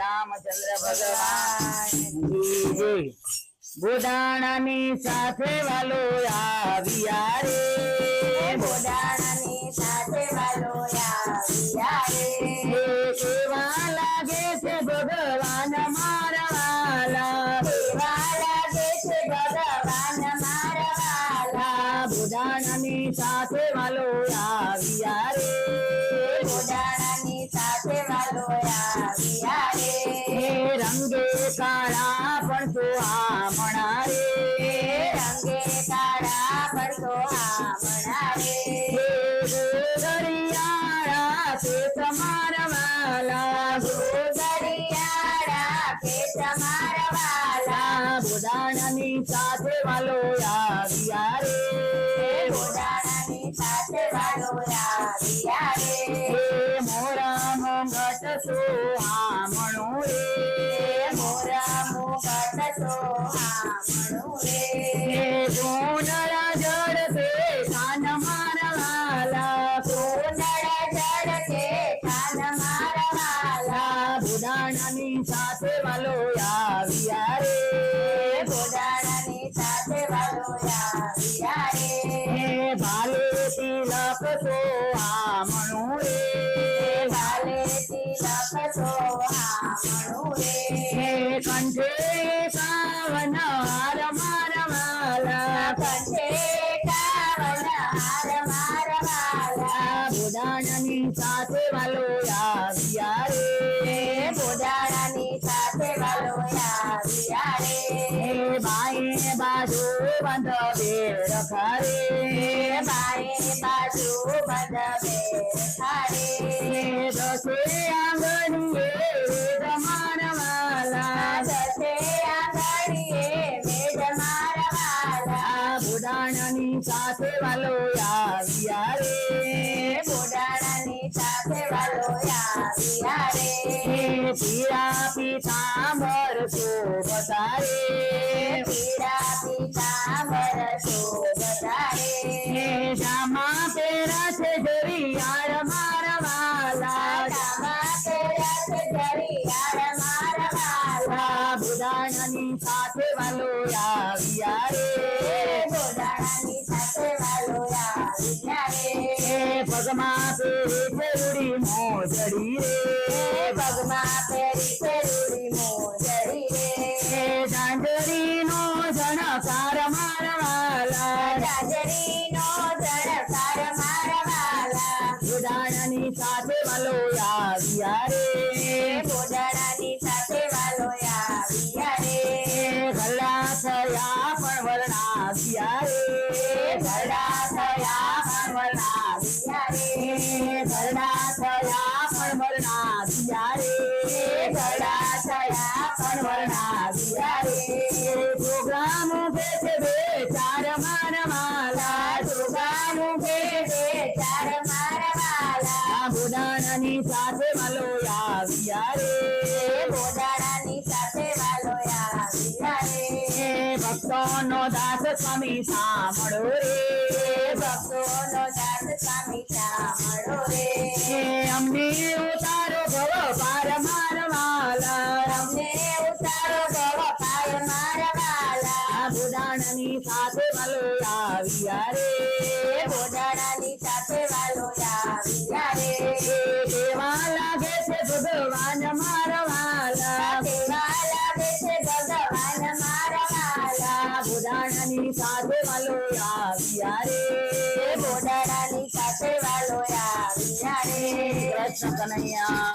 રામચંદ્ર ભગવાન બોડાણાની સાથે વાલો આવ્યા રે બોડાણાની સાથે વાલો આવ્યા રે કેવા લાગે છે ભગવાન મારા વાલા કેવા લાગે છે ભગવાન મારા વાલા બોડાણાની સાથે વાલો આવ્યા રે બોડાણાની સાથે વાલો આવ્યા રે રંગે કાળા પણ તો આમણા રે રંગે કાળા પણ તો આમણા રે દરિયાળા તે તમારા વાલા દરિયાળા કે તમારા વાલા બોડાણાની સાથે વાલો આવ્યા રે બોડાણાની સાથે વાલો આવ્યા રે મોરા મોંઘટ સો આમણું રે મોરા મોગટ તો આમણું રે ગોંડળા જળ તે કાન મારા વાલા સોનળ જળ કે કાન મારા વાલા બોડાણાની સાથે વાલો આવ્યા રે બોડાણાની સાથે વાલો આવ્યા રે ભાલે તિલક સો આમણું રે ભાલે તિલક તો આમણું રે કંઠે સાવન હાર મારા વાલા કંઠે કાવન હાર મારા વાલા બોડાણાની સાથે વાલો આવ્યા રે બોડાણાની સાથે વાલો આવ્યા રે બાએ બાજુ બંધ રખા રે બાએ બાજુ બંધ બેઠારે દસે આંગણીએ તમારા વાલા દસે આંગણીએ વેદ મારા વાલા બોડાણાની સાથે વાલો આવ્યા રે બોડાણાની સાથે વાલો આવ્યા રે પીળા પીતાંબર શોભતા રે પીળા પીતાંબર શોભતા રે શામા પેરા છે જરિયાળ મારા વાલા શામા પેરા છે જરિયાળ મારા વાલા બોડાણાની સાથે વાલો આવ્યા રે બોડાણાની સાથે વાલો આવ્યા રે પગમાં પેરી ચરૂડી મોજડી રે પગમાં પેરી ચરૂડી મોજડી રે ઝાંઝરીનો ઝણકાર મારા વાલા ઝાંઝરીનો ઝણકાર મારા વાલા બોડાણાની સાથે વાલો આવ્યા રે બોડાણાની સાથે વાલો આવ્યા રે ગલા થયા પણ વર્ણાવ્યા રે ઘરડા થયા પણ વર્ણાવ્યા રે ઘરડા થયા પણ વર્ણાવ્યા રે ઘરડા થયા પણ વર્ણાવ્યા રે પ્રોગ્રામ બેઠે બે ચાર મારા વાલા જોગાનું બે ચાર મારા વાલા બોડાણાની સાથે વાલો આવ્યા રે બોડાણાની સાથે વાલો આવ્યા રે ભક્તોનો દાસ સ્વામી સાંભળો રે ભક્તોનો દાસ સ્વામી સાંભળો રે અમને ઉતારો ભવ પાર મારા વાલા અમને ઉતારો ભવ પાર મારા વાલા બોડાણાની સાથે વાલો આવ્યા રે બોડાણાની સાથે વાલો આવ્યા રે કેવા લાગે છે ભગવાન મારા વાલા કેવા લાગે છે ભગવાન મારા વાલા બોડાણાની સાથે વાલો આવ્યા રે બોડાણાની સાથે વાલો આવ્યા રે કૃષ્ણ કનૈયા